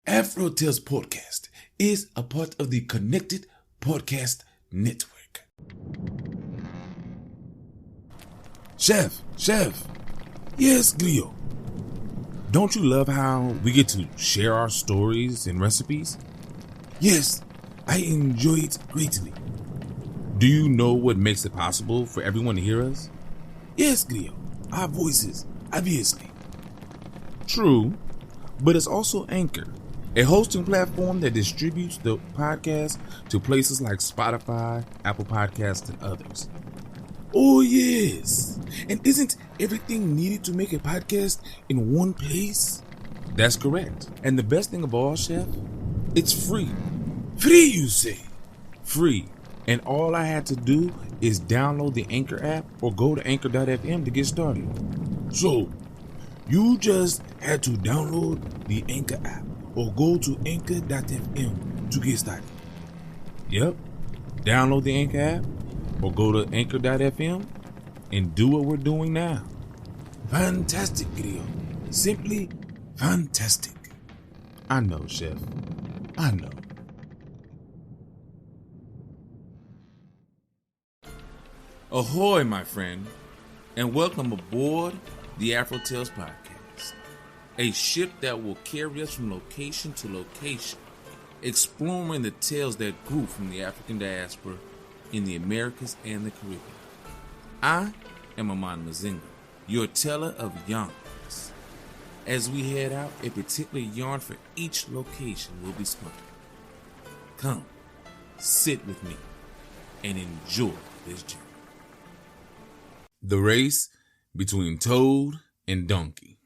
AfroTales Podcast is a part of the Connected Podcast Network. Chef. Yes, Glio. Don't you love how we get to share our stories and recipes? Yes, I enjoy it greatly. Do you know what makes it possible for everyone to hear us? Yes, Glio. Our voices, obviously. True, but it's also Anchor, a hosting platform that distributes the podcast to places like Spotify, Apple Podcasts, and others. Oh, yes. And isn't everything needed to make a podcast in one place? That's correct. And the best thing of all, Chef, it's free. Free, you say? Free. And all I had to do is download the Anchor app or go to anchor.fm to get started. So, you just had to download the Anchor app or go to anchor.fm to get started. Yep, download the Anchor app or go to anchor.fm and do what we're doing now. Fantastic, Grio. Simply fantastic. I know, Chef. I know. Ahoy, my friend, and welcome aboard the AfroTales Podcast, a ship that will carry us from location to location, exploring the tales that grew from the African diaspora in the Americas and the Caribbean. I am Aman Mazinga, your teller of yarns. As we head out, a particular yarn for each location will be spun. Come, sit with me, and enjoy this journey. The race between Toad and Donkey.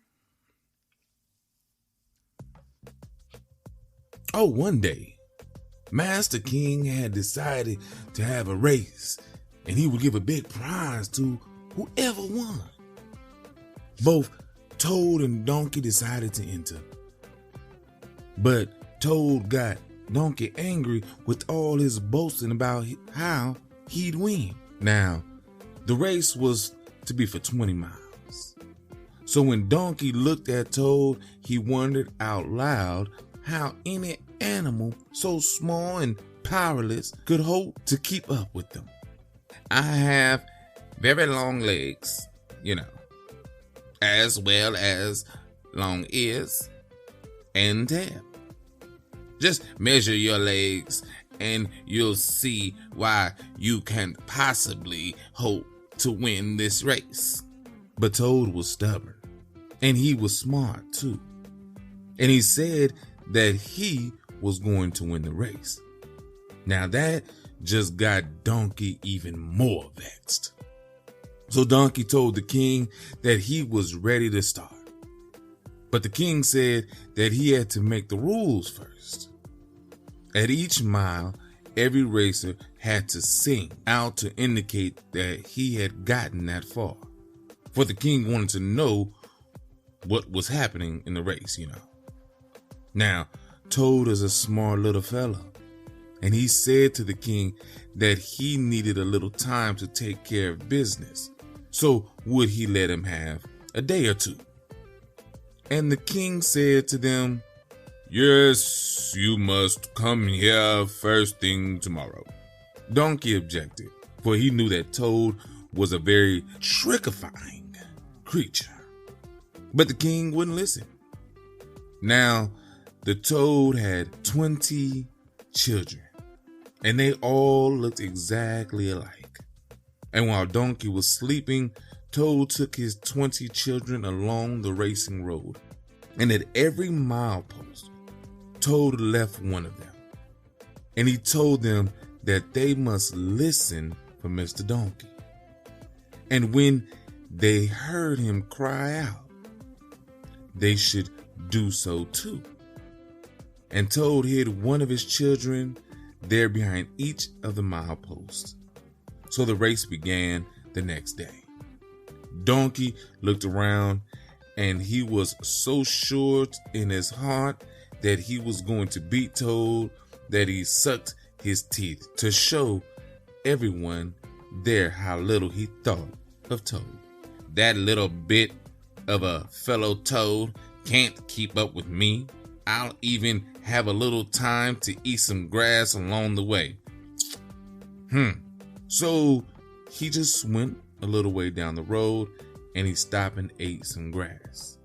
Oh, one day, Master King had decided to have a race, and he would give a big prize to whoever won. Both Toad and Donkey decided to enter, but Toad got Donkey angry with all his boasting about how he'd win. Now, the race was to be for 20 miles. So when Donkey looked at Toad, he wondered out loud how any animal so small and powerless could hope to keep up with them. I have very long legs, as well as long ears and tail. Just measure your legs and you'll see why you can't possibly hope to win this race. But Toad was stubborn, and he was smart too. And he said that he was going to win the race. Now that just got Donkey even more vexed. So Donkey told the king that he was ready to start. But the king said that he had to make the rules first. At each mile, every racer had to sing out to indicate that he had gotten that far. For the king wanted to know what was happening in the race, Now, Toad is a smart little fella, and he said to the king that he needed a little time to take care of business. So would he let him have a day or two? And the king said to them, "Yes, you must come here first thing tomorrow." Donkey objected, for he knew that Toad was a very trickifying creature. But the king wouldn't listen. Now, the Toad had 20 children, and they all looked exactly alike. And while Donkey was sleeping, Toad took his 20 children along the racing road. And at every milepost, Toad left one of them. And he told them that they must listen for Mr. Donkey. And when they heard him cry out, they should do so too. And Toad hid one of his children there behind each of the mileposts. So the race began the next day. Donkey looked around, and he was so sure in his heart that he was going to beat Toad that he sucked his teeth to show everyone there how little he thought of Toad. That little bit of a fellow Toad can't keep up with me, I'll even have a little time to eat some grass along the way. So he just went a little way down the road and he stopped and ate some grass.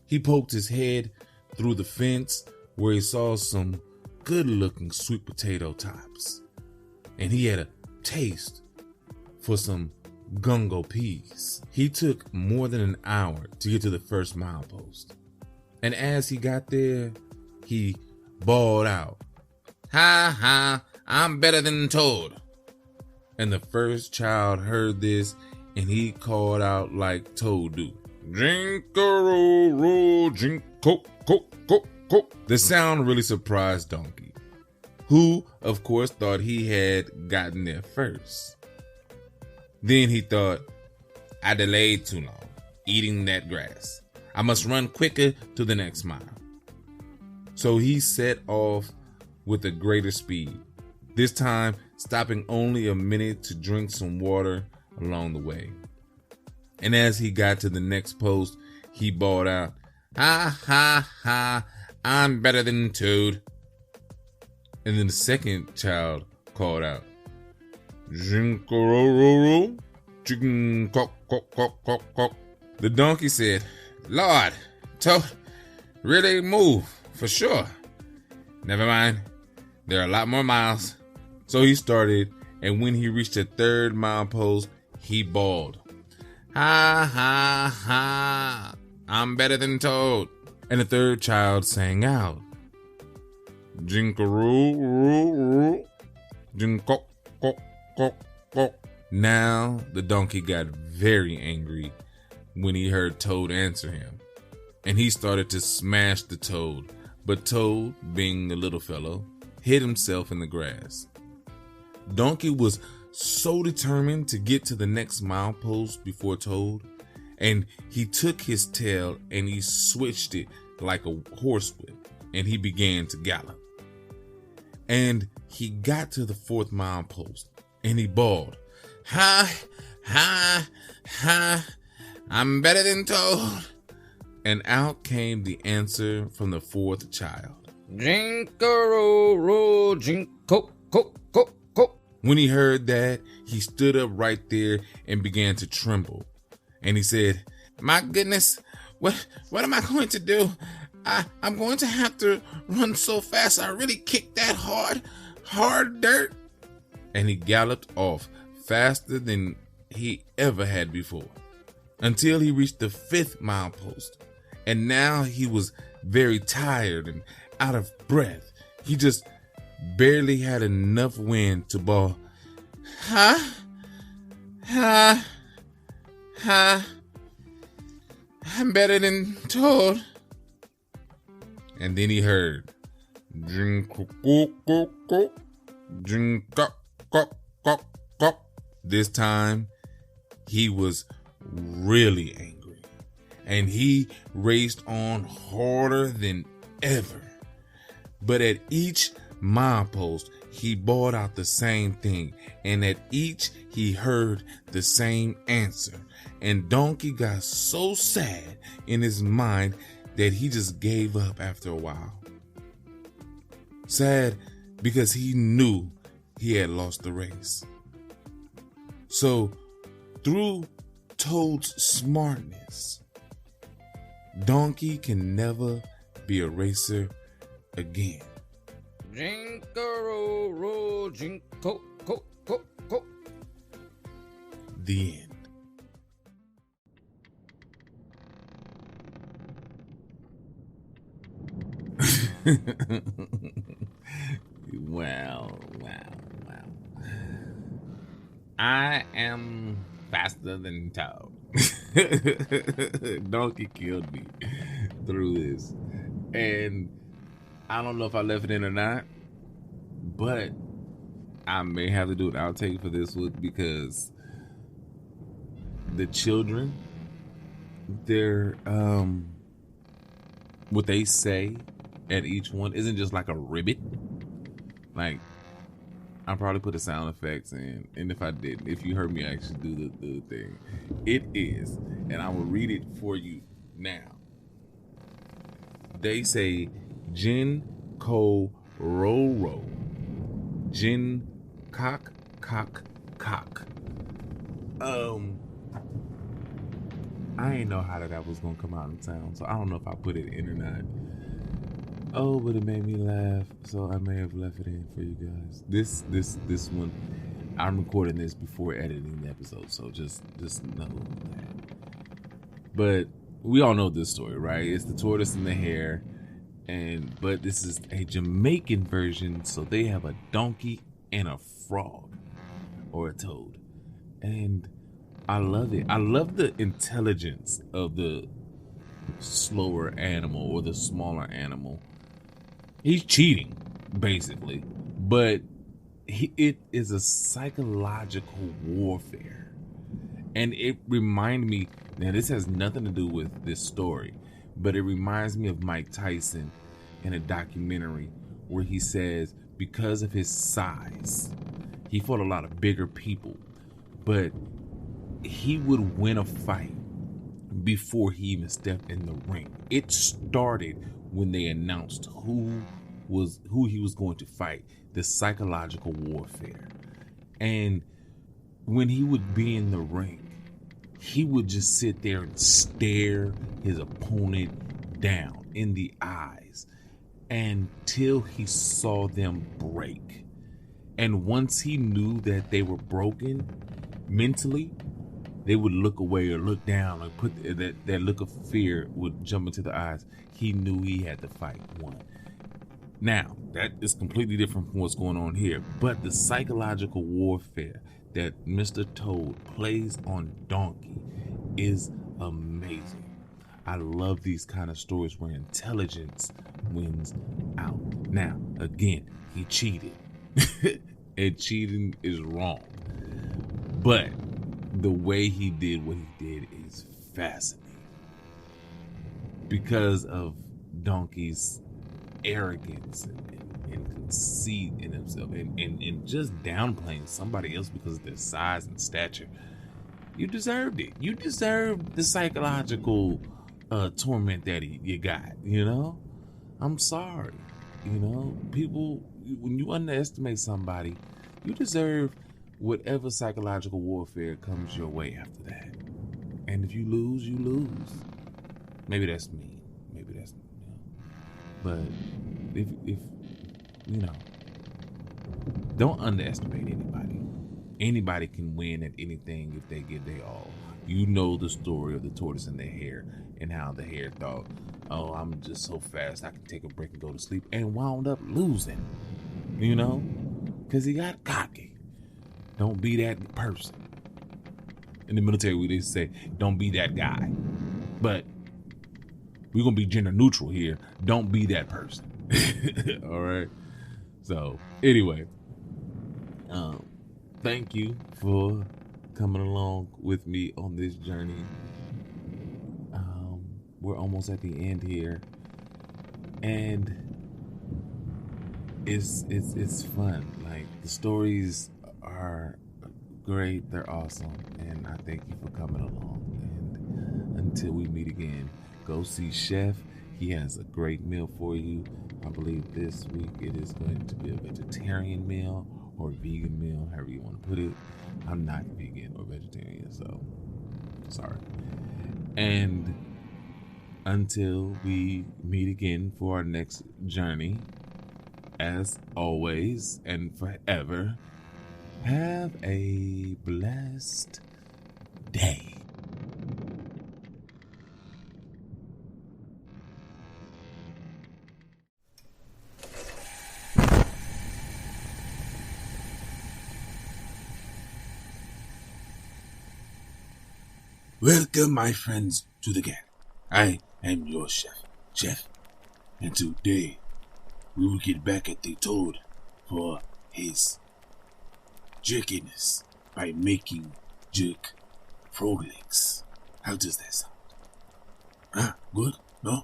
He poked his head through the fence where he saw some good-looking sweet potato tops. And he had a taste for some gungo peas. He took more than an hour to get to the first milepost. And as he got there, he bawled out, "Ha ha, I'm better than Toad." And the first child heard this and he called out like Toad do. "Jink-a-roll-roll, jink-co-co-co-co." The sound really surprised Donkey, who, of course, thought he had gotten there first. Then he thought, "I delayed too long eating that grass. I must run quicker to the next mile." So he set off with a greater speed, this time stopping only a minute to drink some water along the way. And as he got to the next post, he bawled out, "Ha ha ha, I'm better than Toad." And then the second child called out, "Jink-a-roll-roll, chicken cock cock cock cock cock." The donkey said, "Lord, Toad really move for sure. Never mind, there are a lot more miles." So he started, and when he reached the third milepost, he bawled, "Ha ha ha, I'm better than Toad." And the third child sang out, "Jink-a-roll-roll-roll, jink-cock-cock-cock-cock." Now the donkey got very angry when he heard Toad answer him, and he started to smash the Toad. But Toad, being a little fellow, hid himself in the grass. Donkey was so determined to get to the next milepost before Toad, and he took his tail and he switched it like a horsewhip, and he began to gallop. And he got to the fourth milepost, and he bawled, "Ha, ha, ha, I'm better than Toad." And out came the answer from the fourth child. "Jink-a-roll-roll, jink-co-co-co-co." When he heard that, he stood up right there and began to tremble. And he said, "My goodness, what am I going to do? I'm going to have to run so fast. I really kicked that hard dirt." And he galloped off faster than he ever had before, until he reached the fifth milepost. And now he was very tired and out of breath. He just barely had enough wind to bawl, "Ha, ha, ha, I'm better than Toad." And then he heard, "Drink-cock-cock-cock, drink-cock-cock-cock." This time, he was really angry, and he raced on harder than ever. But at each milepost, he bawled out the same thing, and at each he heard the same answer. And Donkey got so sad in his mind that he just gave up after a while. Sad because he knew he had lost the race. So, through Toad's smartness, Donkey can never be a racer again. Jink-a-roll-roll, jink-co-co-co-co. The end. Well. I am faster than Toad. Donkey killed me through this. And I don't know if I left it in or not, but I may have to do an outtake for this one because the children, they're what they say at each one isn't just like a ribbit. Like, I'll probably put the sound effects in, and if I didn't, if you heard me actually do the thing, it is, and I will read it for you now. They say, Jin Ko Ro Ro. Jin Cock Cock Cock. I ain't know how that was gonna come out in sound, so I don't know if I put it in or not. Oh, but it made me laugh, so I may have left it in for you guys. This one, I'm recording this before editing the episode, so just know that. But we all know this story, right? It's the tortoise and the hare, but this is a Jamaican version, so they have a donkey and a frog or a toad, and I love it. I love the intelligence of the slower animal or the smaller animal. He's cheating, basically, but it is a psychological warfare. And it reminded me, now this has nothing to do with this story, but it reminds me of Mike Tyson in a documentary where he says because of his size, he fought a lot of bigger people, but he would win a fight before he even stepped in the ring. It started when they announced who he was going to fight, the psychological warfare. And when he would be in the ring, he would just sit there and stare his opponent down in the eyes until he saw them break. And once he knew that they were broken mentally, they would look away or look down or put that look of fear would jump into the eyes. He knew he had to fight one. Now, that is completely different from what's going on here. But the psychological warfare that Mr. Toad plays on Donkey is amazing. I love these kind of stories where intelligence wins out. Now, again, he cheated. And cheating is wrong. But the way he did what he did is fascinating because of Donkey's arrogance and conceit in himself and just downplaying somebody else because of their size and stature. You deserved it. You deserved the psychological torment that you got, you know? I'm sorry. You know, people, when you underestimate somebody, you deserve whatever psychological warfare comes your way after that. And if you lose, you lose. Maybe that's me. Maybe that's me. But if you know, don't underestimate anybody. Anybody can win at anything if they give their all. You know the story of the tortoise and the hare and how the hare thought, oh, I'm just so fast I can take a break and go to sleep, and wound up losing, you know, because he got cocky. Don't be that person. In the military, we used to say, don't be that guy. But we're going to be gender neutral here. Don't be that person. All right? So, anyway, thank you for coming along with me on this journey. We're almost at the end here. And it's fun. Like, the stories are great, they're awesome, and I thank you for coming along. And until we meet again, go see Chef. He has a great meal for you. I believe this week it is going to be a vegetarian meal or vegan meal, however you want to put it. I'm not vegan or vegetarian, so sorry. And until we meet again for our next journey, as always and forever, have a blessed day. Welcome, my friends, to the Galley. I am your chef, and today we will get back at the toad for his jerkiness by making jerk frog legs. How does that sound? Good? No?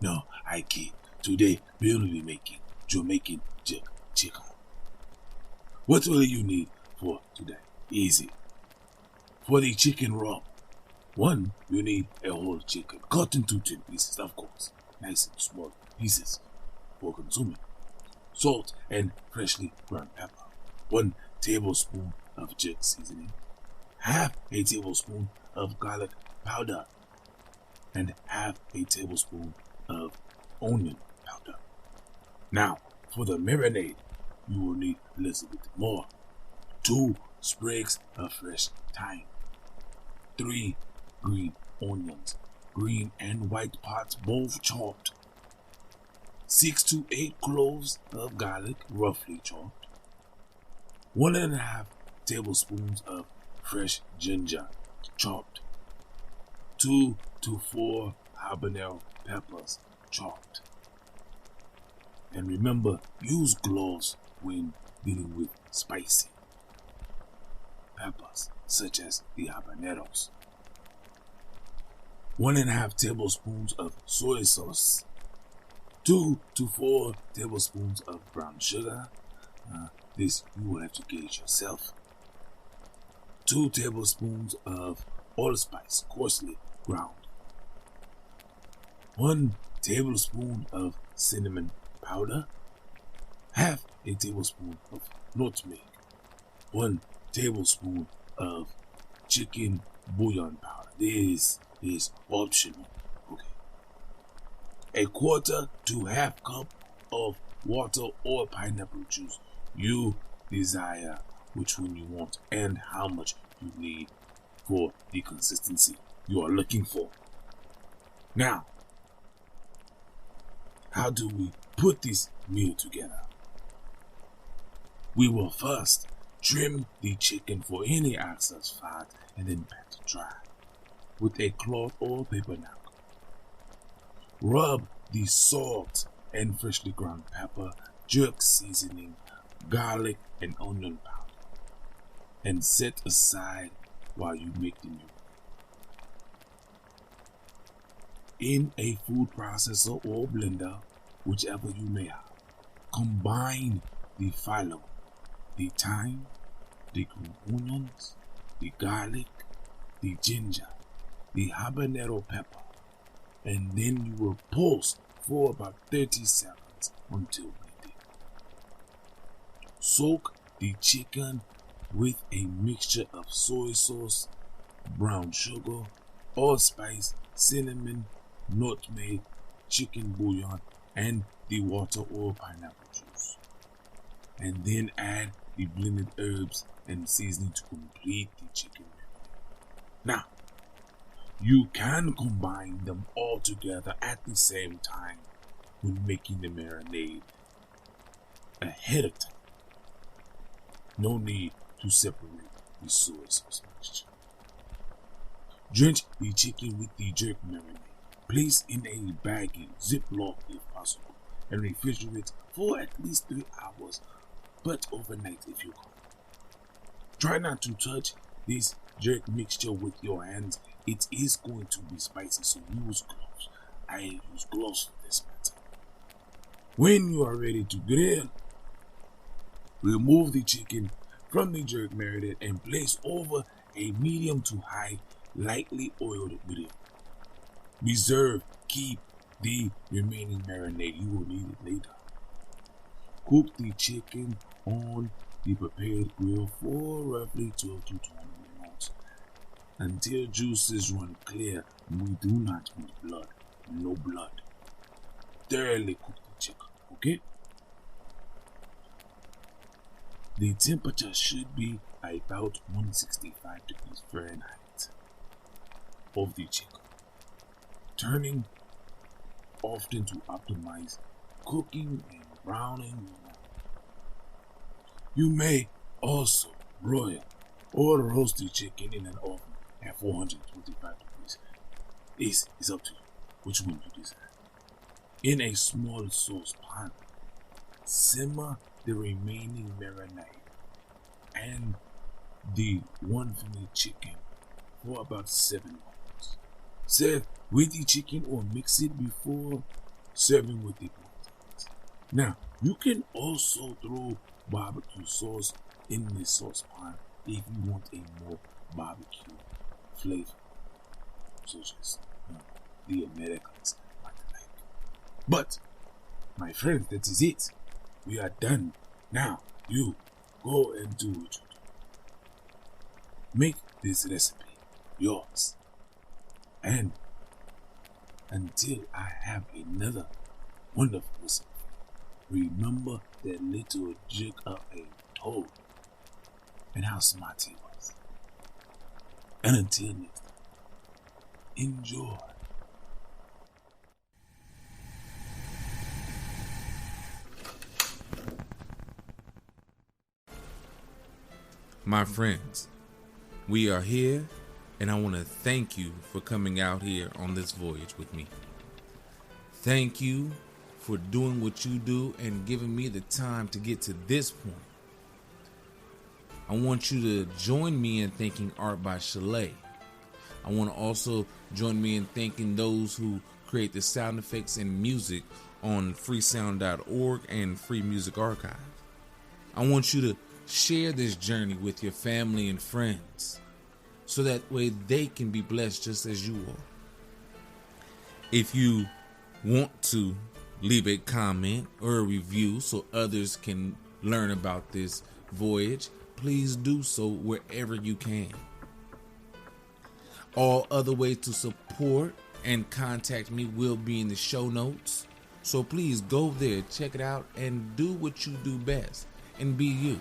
No, I kid. Today we will be making Jamaican jerk chicken. What will you need for today? Easy. For the chicken raw, one, you need a whole chicken, cut into 10 pieces, of course. nice and small pieces for consuming. Salt and freshly ground pepper. 1 tablespoon of jerk seasoning. Half a tablespoon of garlic powder. And half a tablespoon of onion powder. Now, for the marinade, you will need a little bit more. 2 sprigs of fresh thyme. 3 green onions, green and white parts both chopped. 6 to 8 cloves of garlic, roughly chopped. 1.5 tablespoons of fresh ginger, chopped. 2 to 4 habanero peppers, chopped. And remember, use gloves when dealing with spicy peppers, such as the habaneros. 1.5 tablespoons of soy sauce. 2 to 4 tablespoons of brown sugar. This you will have to gauge yourself. 2 tablespoons of allspice, coarsely ground. 1 tablespoon of cinnamon powder. Half a tablespoon of nutmeg. 1 tablespoon of chicken bouillon powder. This is optional. Okay. 1/4 to 1/2 cup of water or pineapple juice. You desire which one you want and how much you need for the consistency you are looking for. Now, how do we put this meal together? We will first trim the chicken for any excess fat and then pat it dry with a cloth or paper napkin. Rub the salt and freshly ground pepper, jerk seasoning, garlic, and onion powder, and set aside while you make the meal. In a food processor or blender, whichever you may have, combine the following: the thyme, the green onions, the garlic, the ginger, the habanero pepper, and then you will pulse for about 30 seconds until ready. Soak the chicken with a mixture of soy sauce, brown sugar, allspice, cinnamon, nutmeg, chicken bouillon, and the water or pineapple juice. And then add the blended herbs and seasoning to complete the chicken marinade. Now, you can combine them all together at the same time when making the marinade ahead of time. No need to separate the soy sauce mixture. Drench the chicken with the jerk marinade. Place in a baggie, Ziploc if possible, and refrigerate for at least 3 hours, but overnight if you can. Try not to touch this jerk mixture with your hands. It is going to be spicy, so use gloves. I use gloves for this matter. When you are ready to grill, remove the chicken from the jerk marinade and place over a medium to high, lightly oiled grill. Reserve, keep the remaining marinade. You will need it later. Cook the chicken on the prepared grill for roughly 12 to 20 minutes until juices run clear. We do not want blood. No blood. Thoroughly cook the chicken, okay? The temperature should be about 165 degrees Fahrenheit of the chicken. Turning often to optimize cooking and browning. You may also broil or roast the chicken in an oven at 425 degrees. This is up to you, which one you desire. In a small saucepan, simmer the remaining marinade and the one filet chicken for about 7 minutes. Serve with the chicken or mix it before serving with the plantains. Now, you can also throw barbecue sauce in the saucepan if you want a more barbecue flavor, such as the Americans might like. But, my friends, that is it. We are done. Now, you go and do what you do. Make this recipe yours. And until I have another wonderful recipe, remember that little jerk of a toad and how smart he was. And until next time, enjoy. My friends, we are here, and I want to thank you for coming out here on this voyage with me. Thank you for doing what you do and giving me the time to get to this point. I want you to join me in thanking Art by Chalet. I want to also join me in thanking those who create the sound effects and music on freesound.org and Free Music Archive. I want you to share this journey with your family and friends so that way they can be blessed just as you are. If you want to leave a comment or a review so others can learn about this voyage, please do so wherever you can. All other ways to support and contact me will be in the show notes. So please go there, check it out, and do what you do best and be you.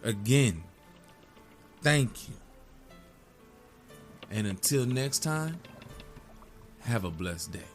Again, thank you. And until next time, have a blessed day.